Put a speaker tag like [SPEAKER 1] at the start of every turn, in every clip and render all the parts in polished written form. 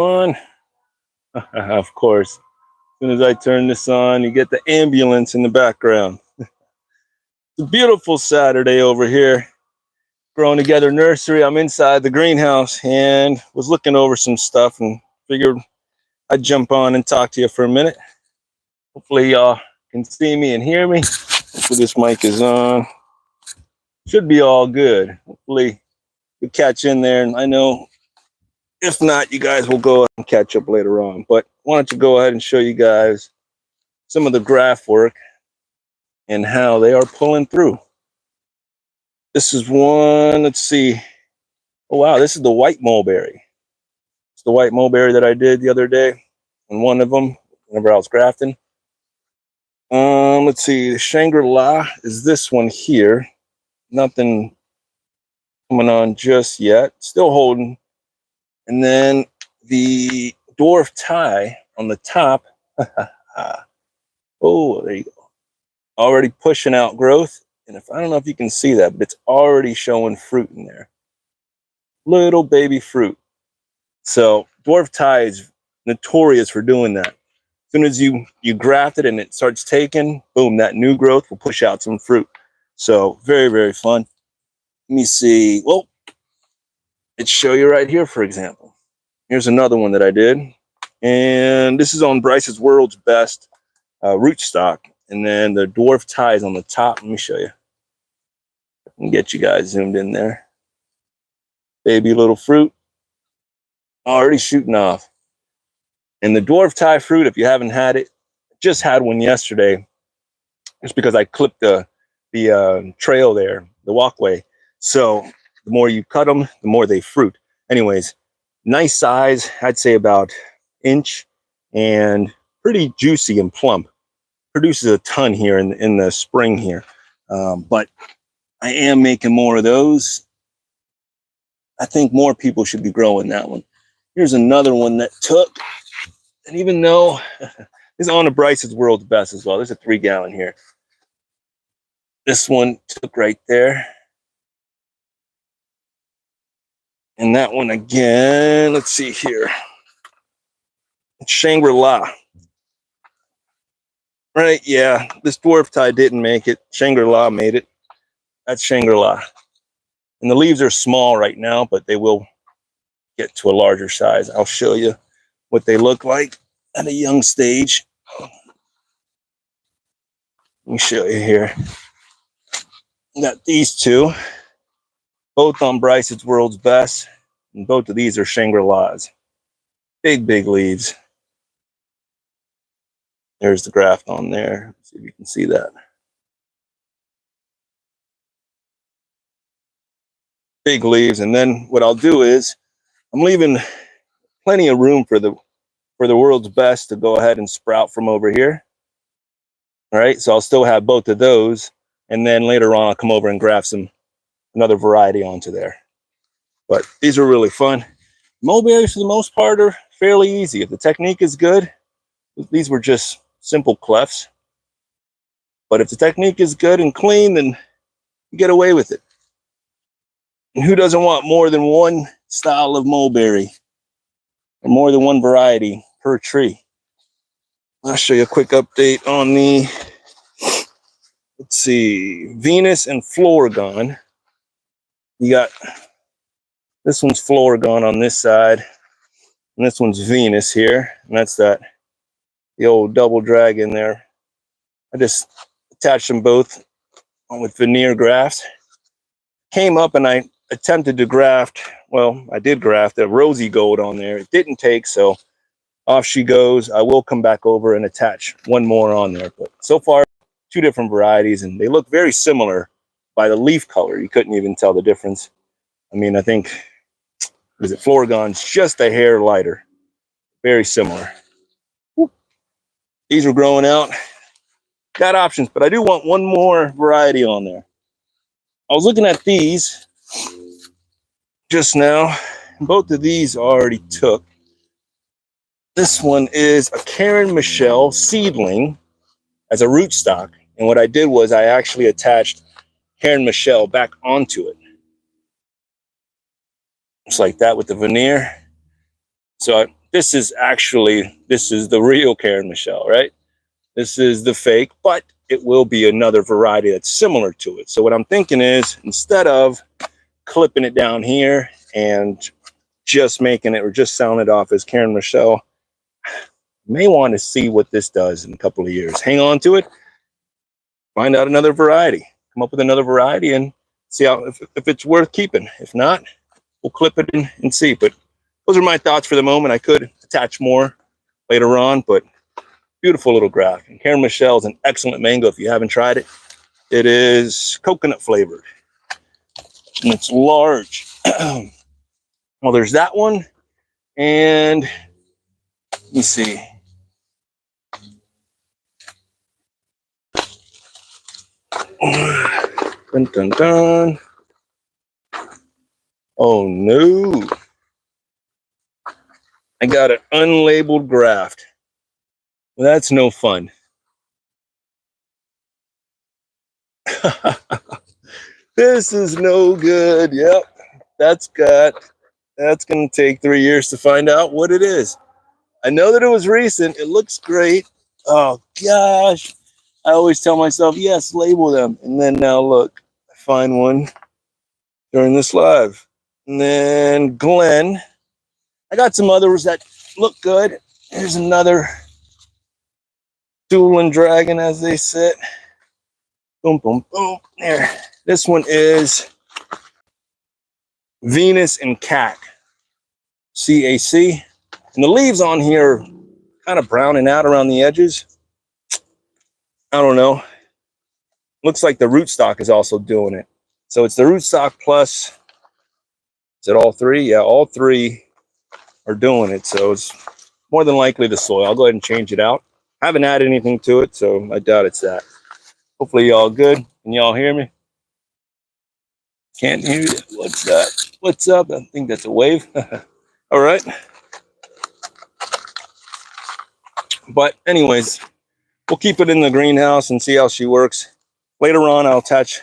[SPEAKER 1] On. Of course. As soon as I turn this on, you get the ambulance in the background. It's a beautiful Saturday over here. Growing Together Nursery. I'm inside the greenhouse and was looking over some stuff and figured I'd jump on and talk to you for a minute. Hopefully y'all can see me and hear me. Hopefully this mic is on. Should be all good. Hopefully you catch in there, and I know if not, you guys will go and catch up later on. But I wanted to go ahead and show you guys some of the graph work and how they are pulling through. This is one, let's see. Oh wow, this is the white mulberry. It's the white mulberry that I did the other day, and one of them, whenever I was grafting. Let's see, the Shangri-La is this one here. Nothing coming on just yet. Still holding. And then the dwarf tie on the top. Oh, there you go. Already pushing out growth. And if I don't know if you can see that, but it's already showing fruit in there. Little baby fruit. So dwarf tie is notorious for doing that. As soon as you graft it and it starts taking, boom, that new growth will push out some fruit. So very, very fun. Let me see. Well, let's show you right here, for example. Here's another one that I did. And this is on Bryce's World's Best rootstock. And then the dwarf tie is on the top. Let me show you. I can get you guys zoomed in there. Baby little fruit. Already shooting off. And the dwarf tie fruit, if you haven't had it, just had one yesterday. It's because I clipped the trail there, the walkway. So the more you cut them, the more they fruit. Anyways, nice size, I'd say about inch, and pretty juicy and plump. Produces a ton here in the spring here. But I am making more of those. I think more people should be growing that one. Here's another one that took, and even though this is on the Bryce's World's Best as well. There's a 3-gallon here. This one took right there. And that one again, let's see here. Shangri-La. Right, yeah, this dwarf tie didn't make it. Shangri-La made it. That's Shangri-La. And the leaves are small right now, but they will get to a larger size. I'll show you what they look like at a young stage. Let me show you here. Got these two, both on Bryce's World's Best, and both of these are Shangri-Las. Big, big leaves. There's the graft on there. Let's see if you can see that. Big leaves, and then what I'll do is I'm leaving plenty of room for the World's Best to go ahead and sprout from over here. All right, so I'll still have both of those. And then later on, I'll come over and graft another variety onto there. But these are really fun. Mulberries, for the most part, are fairly easy. If the technique is good, these were just simple clefts. But if the technique is good and clean, then you get away with it. And who doesn't want more than one style of mulberry? Or more than one variety per tree? I'll show you a quick update on the... Let's see, Venus and Floragon. You got, this one's Floragon on this side, and this one's Venus here, and that's the old double dragon there. I just attached them both with veneer grafts. Came up and I attempted to graft, well, I did graft a rosy gold on there. It didn't take, so off she goes. I will come back over and attach one more on there, but so far, 2 different varieties, and they look very similar by the leaf color. You couldn't even tell the difference. I mean, I think, is it Floragon's just a hair lighter. Very similar. Woo. These are growing out. Got options, but I do want one more variety on there. I was looking at these just now. Both of these already took. This one is a Karen Michelle seedling as a rootstock. And what I did was I actually attached Karen Michelle back onto it. Just like that with the veneer. So I this is the real Karen Michelle, right? This is the fake, but it will be another variety that's similar to it. So what I'm thinking is, instead of clipping it down here and just making it or just selling it off as Karen Michelle, may want to see what this does in a couple of years. Hang on to it, find out another variety, come up with another variety, and see how if it's worth keeping. If not, we'll clip it and see. But those are my thoughts for the moment. I could attach more later on, but beautiful little graft. And Karen Michelle is an excellent mango. If you haven't tried it, it is coconut flavored and it's large. Well, there's that one, and let me see. Dun, dun, dun. Oh no, I got an unlabeled graft. Well, that's no fun. This is no good. Yep, that's gonna take 3 years to find out what it is. I know that it was recent. It looks great. Oh gosh, I always tell myself, yes, label them. And then now look, I find one during this live. And then Glenn, I got some others that look good. Here's another dueling dragon, as they sit. Boom, boom, boom. There. This one is Venus and Cat, CAC. And the leaves on here are kind of browning out around the edges. I don't know. Looks like the rootstock is also doing it. So it's the rootstock plus, is it all three? Yeah, all three are doing it. So it's more than likely the soil. I'll go ahead and change it out. I haven't added anything to it, so I doubt it's that. Hopefully y'all good. Can y'all hear me? Can't hear you. What's that? What's up? I think that's a wave. All right. But anyways, we'll keep it in the greenhouse and see how she works. Later on, I'll attach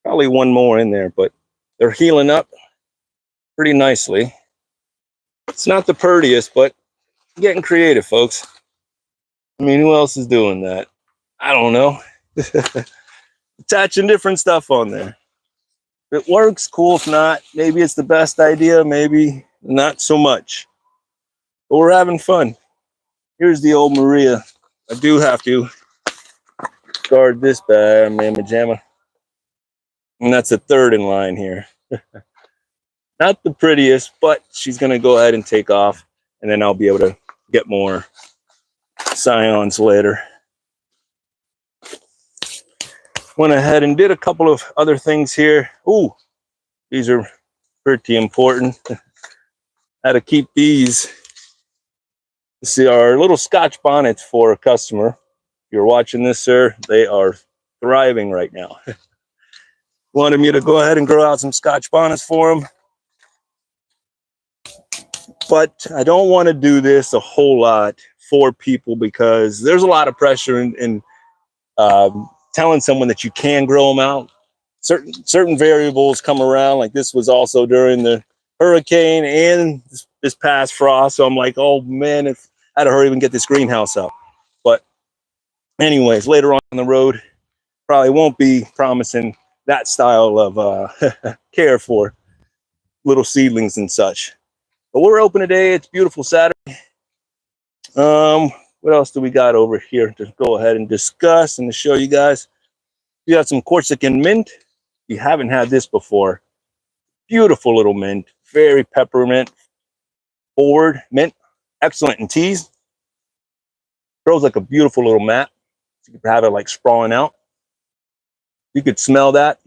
[SPEAKER 1] probably one more in there, but they're healing up pretty nicely. It's not the prettiest, but getting creative, folks. I mean, who else is doing that? I don't know. Attaching different stuff on there. If it works, cool. If not, maybe it's the best idea, maybe not so much. But we're having fun. Here's the old Maria. I do have to guard this bad mamma jamma. And that's the third in line here. Not the prettiest, but she's going to go ahead and take off. And then I'll be able to get more scions later. Went ahead and did a couple of other things here. Ooh, these are pretty important. How to keep these. You see our little Scotch bonnets for a customer. If you're watching this, sir, they are thriving right now. Wanted me to go ahead and grow out some Scotch bonnets for them. But I don't want to do this a whole lot for people because there's a lot of pressure in telling someone that you can grow them out. Certain variables come around, like this was also during the hurricane and this past frost. So I'm like, oh man, if I had to hurry and get this greenhouse up. But anyways, later on the road, probably won't be promising that style of care for little seedlings and such. But we're open today. It's beautiful Saturday. What else do we got over here to go ahead and discuss and to show you guys? We got some Corsican mint. If you haven't had this before, beautiful little mint, very peppermint forward mint, excellent in teas. Grows like a beautiful little mat. You could have it like sprawling out. You could smell that.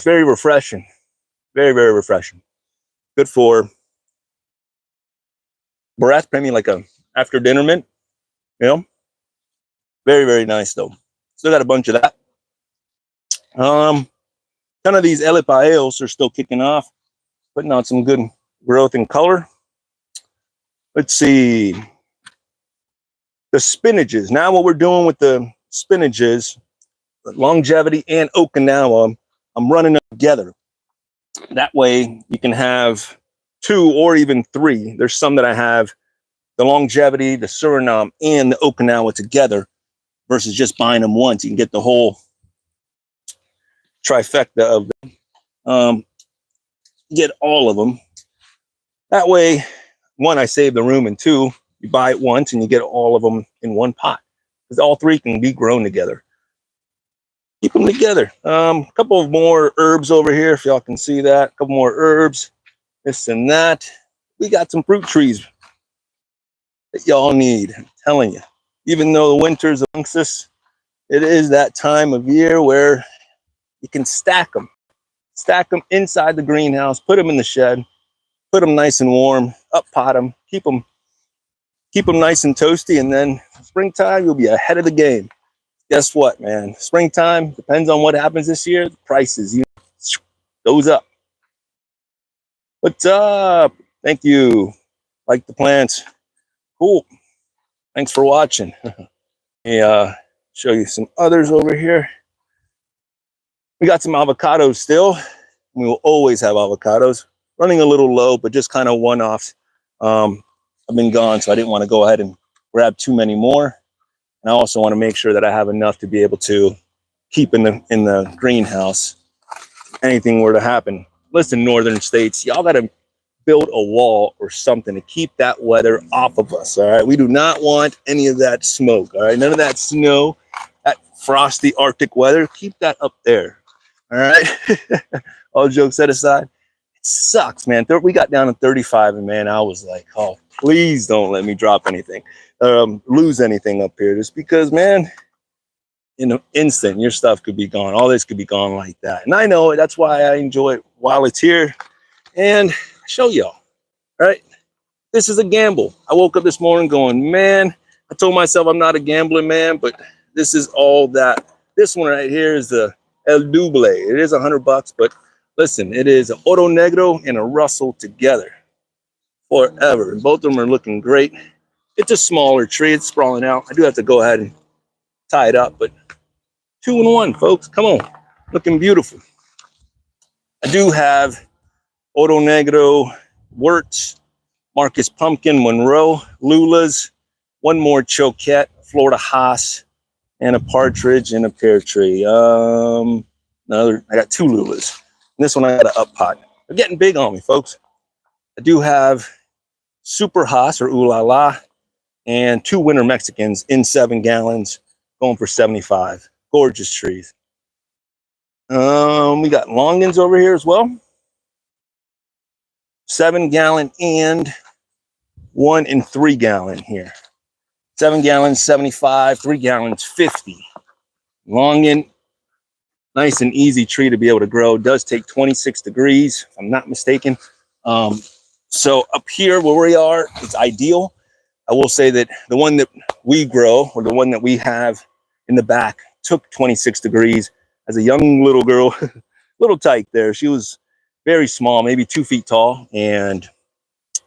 [SPEAKER 1] Very refreshing. Very, very refreshing. Good for breath, maybe like a after dinner mint, you know. Very, very nice though. Still got a bunch of that. Kind of these Elipaeos are still kicking off, putting out some good growth and color. Let's see. The spinaches. Now what we're doing with the spinaches, longevity and Okinawa, I'm running them together. That way you can have 2 or even 3. There's some that I have the longevity, the Suriname, and the Okinawa together versus just buying them once. You can get the whole trifecta of them. Get all of them. That way, 1, I save the room, and 2, you buy it once and you get all of them in one pot, because all 3 can be grown together. Keep them together. A couple of more herbs over here, if y'all can see that. A couple more herbs, this and that. We got some fruit trees that y'all need. I'm telling you, even though the winter's amongst us, it is that time of year where you can stack them inside the greenhouse, put them in the shed, put them nice and warm, up pot them, keep them nice and toasty, and then springtime you'll be ahead of the game. Guess what, man? Springtime, depends on what happens this year, the prices goes up. What's up? Thank you. Like the plants. Cool. Thanks for watching. Let me show you some others over here. We got some avocados still. We will always have avocados. Running a little low, but just kind of one-offs. I've been gone, so I didn't want to go ahead and grab too many more. And I also want to make sure that I have enough to be able to keep in the greenhouse. Anything were to happen. Listen, northern states, y'all got to build a wall or something to keep that weather off of us, all right? We do not want any of that smoke, all right? None of that snow, that frosty Arctic weather. Keep that up there, all right? All jokes set aside, it sucks, man. We got down to 35, and man, I was like, oh, please don't let me drop anything, lose anything up here, just because, man, in an instant, your stuff could be gone. All this could be gone like that. And I know it. That's why I enjoy it while it's here and show y'all, right? This is a gamble. I woke up this morning going, man, I told myself I'm not a gambling man, but this is all that. This one right here is the El Double. It is $100, but listen, it is an Oro Negro and a Russell together forever. And both of them are looking great. It's a smaller tree. It's sprawling out. I do have to go ahead and tie it up, but 2 in 1, folks. Come on. Looking beautiful. I do have Oro Negro, Wirtz, Marcus Pumpkin, Monroe, Lula's, 1 more Choquette, Florida Haas, and a partridge and a pear tree. I got 2 Lulas. And this one I got an up pot. They're getting big on me, folks. I do have Super Haas or Ooh La La and 2 Winter Mexicans in 7 gallons, going for 75. Gorgeous trees. We got Longans over here as well. 7 gallon and 1 and 3 gallon here. 7 gallons, 75, 3 gallons, 50. Longan, nice and easy tree to be able to grow. Does take 26 degrees, if I'm not mistaken. So up here where we are, it's ideal. I will say that the one that we grow, or the one that we have in the back, took 26 degrees as a young little girl. Little tight there. She was very small, maybe 2 feet tall. And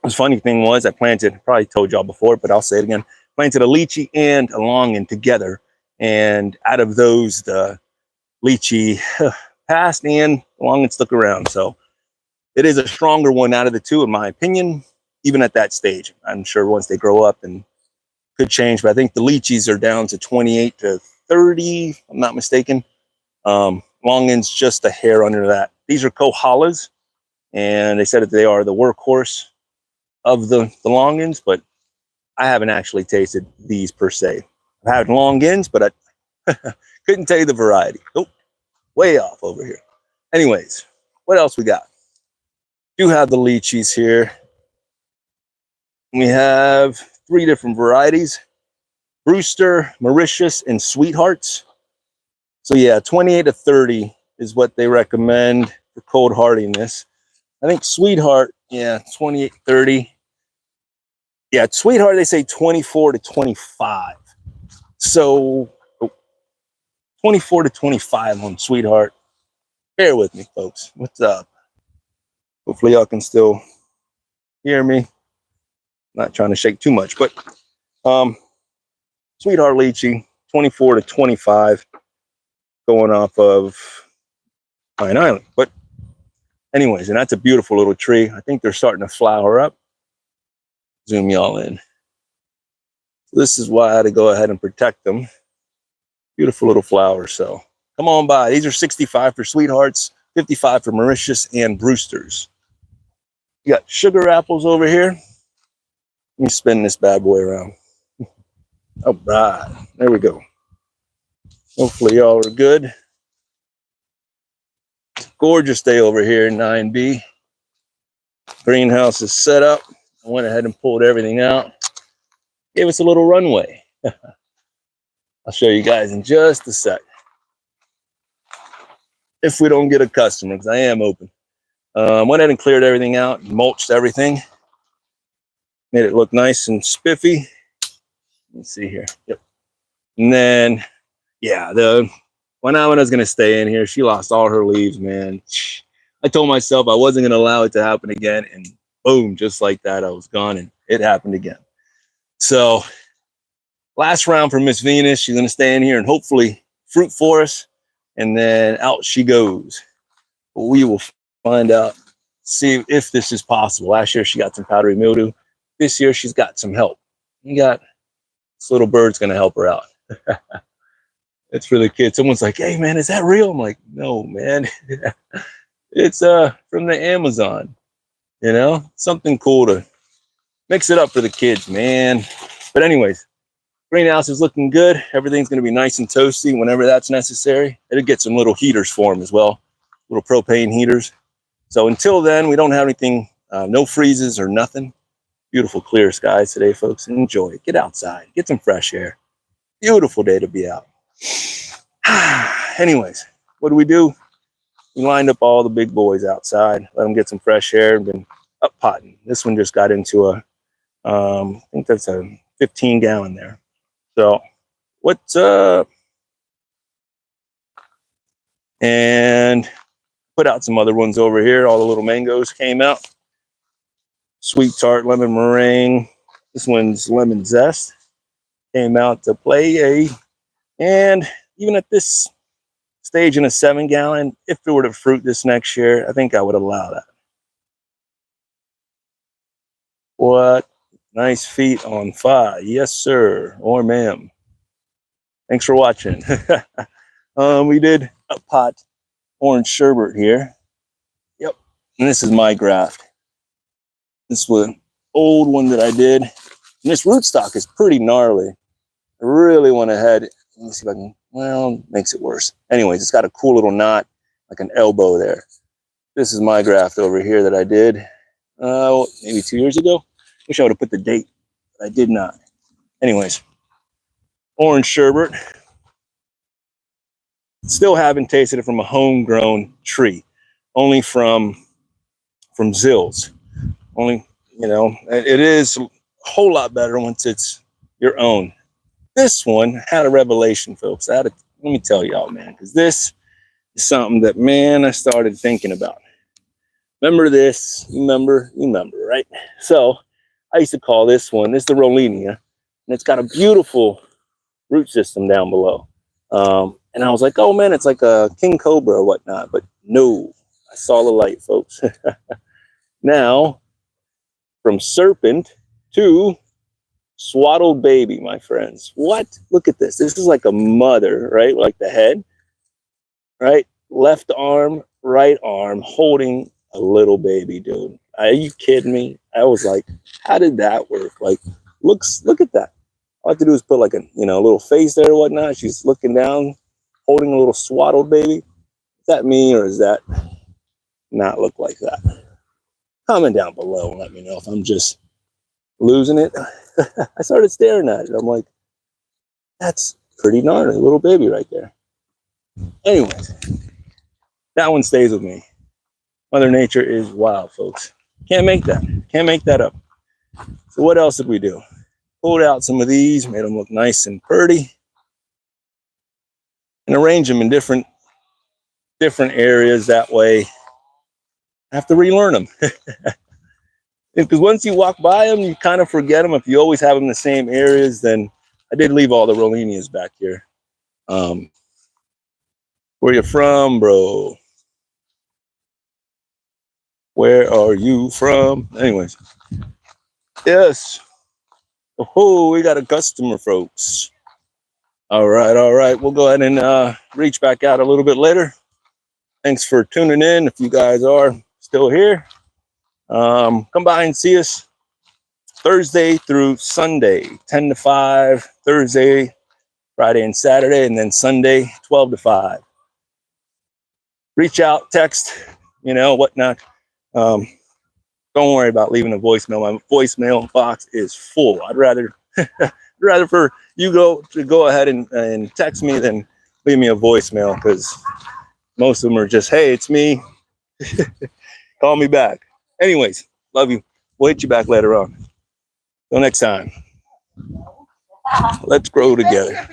[SPEAKER 1] the funny thing was, I planted, probably told y'all before, but I'll say it again, planted a lychee and a longan together. And out of those, the lychee passed and the longan stuck around. So it is a stronger one out of the 2, in my opinion, even at that stage. I'm sure once they grow up and could change, but I think the lychees are down to 28 to 30, if I'm not mistaken. Longan's just a hair under that. These are Kohalas, and they said that they are the workhorse of the Longans, but I haven't actually tasted these per se. I've had Longans, but I couldn't tell you the variety. Nope, way off over here. Anyways, what else we got? Do have the lychees here. We have 3 different varieties: Brewster, Mauritius, and Sweethearts. So yeah, 28 to 30 is what they recommend for cold hardiness. I think Sweetheart, yeah, 28, 30. Yeah, Sweetheart, they say 24 to 25. So 24 to 25 on Sweetheart. Bear with me, folks. What's up? Hopefully y'all can still hear me. Not trying to shake too much, but Sweetheart lychee, 24 to 25, going off of Pine Island. But anyways, and that's a beautiful little tree. I think they're starting to flower up. Zoom y'all in. This is why I had to go ahead and protect them. Beautiful little flowers. So come on by. These are 65 for sweethearts, 55 for Mauritius and Brewsters. You got sugar apples over here. Let me spin this bad boy around. All right, there we go. Hopefully y'all are good. Gorgeous day over here in 9B. Greenhouse is set up. I went ahead and pulled everything out. Gave us a little runway. I'll show you guys in just a sec. If we don't get a customer, because I am open. Went ahead and cleared everything out, mulched everything. Made it look nice and spiffy. Let's see here. Yep. And then, yeah, when I was going to stay in here, she lost all her leaves, man. I told myself I wasn't going to allow it to happen again. And boom, just like that, I was gone and it happened again. So last round for Miss Venus. She's going to stay in here and hopefully fruit for us. And then out she goes. We will find out, see if this is possible. Last year, she got some powdery mildew. This year, she's got some help. You got this little bird's going to help her out. It's for the kids. Someone's like, hey, man, is that real? I'm like, no, man. It's from the Amazon. You know, something cool to mix it up for the kids, man. But anyways, greenhouse is looking good. Everything's going to be nice and toasty whenever that's necessary. It'll get some little heaters for them as well, little propane heaters. So until then, we don't have anything, no freezes or nothing. Beautiful clear skies today, folks. Enjoy it. Get outside. Get some fresh air. Beautiful day to be out. Anyways, what do? We lined up all the big boys outside. Let them get some fresh air and been up potting. This one just got into a, I think that's a 15-gallon there. So what's up? And put out some other ones over here. All the little mangoes came out. Sweet tart, lemon meringue. This one's lemon zest. Came out to play. And even at this stage in a 7-gallon, if it were to fruit this next year, I think I would allow that. What? Nice feet on fire. Yes, sir. Or ma'am. Thanks for watching. We did a pot orange sherbet here. Yep. And this is my graft. This was an old one that I did. And this rootstock is pretty gnarly. I really went ahead. Let me see if I can, well, makes it worse. Anyways, it's got a cool little knot, like an elbow there. This is my graft over here that I did maybe 2 years ago. Wish I would have put the date, but I did not. Anyways, orange sherbet. Still haven't tasted it from a homegrown tree, only from Zills. Only, you know, it is a whole lot better once it's your own. This one had a revelation, folks. Let me tell y'all, man, because this is something that, man, I started thinking about. Remember this? Remember, right? So I used to call this one, this is the Rollinia, and it's got a beautiful root system down below. And I was like, oh, man, it's like a king cobra or whatnot. But no, I saw the light, folks. Now, from serpent to swaddled baby, my friends. What? Look at this. This is like a mother, right? Like the head, right? Left arm, right arm, holding a little baby, dude. Are you kidding me? I was like, how did that work? Like, look at that. All I have to do is put like a, you know, little face there or whatnot. She's looking down, holding a little swaddled baby. Is that me or does that not look like that? Comment down below and let me know if I'm just losing it. I started staring at it. I'm like, that's pretty gnarly, little baby right there. Anyways, that one stays with me. Mother Nature is wild, folks. Can't make that. Can't make that up. So what else did we do? Pulled out some of these, made them look nice and pretty, and arrange them in different areas. That way, I have to relearn them. Because once you walk by them, you kind of forget them. If you always have them in the same areas, then I did leave all the Rollinias back here. Where you from, bro? Where are you from? Anyways, yes. Oh, we got a customer, folks. All right. We'll go ahead and reach back out a little bit later. Thanks for tuning in. If you guys are still here, come by and see us Thursday through Sunday, 10 to 5, Thursday, Friday, and Saturday, and then Sunday, 12 to 5. Reach out, text, whatnot. Don't worry about leaving a voicemail. My voicemail box is full. I'd rather for you go ahead and text me than leave me a voicemail, because most of them are just, hey, it's me. Call me back. Anyways, love you. We'll hit you back later on. Till next time. Let's grow together.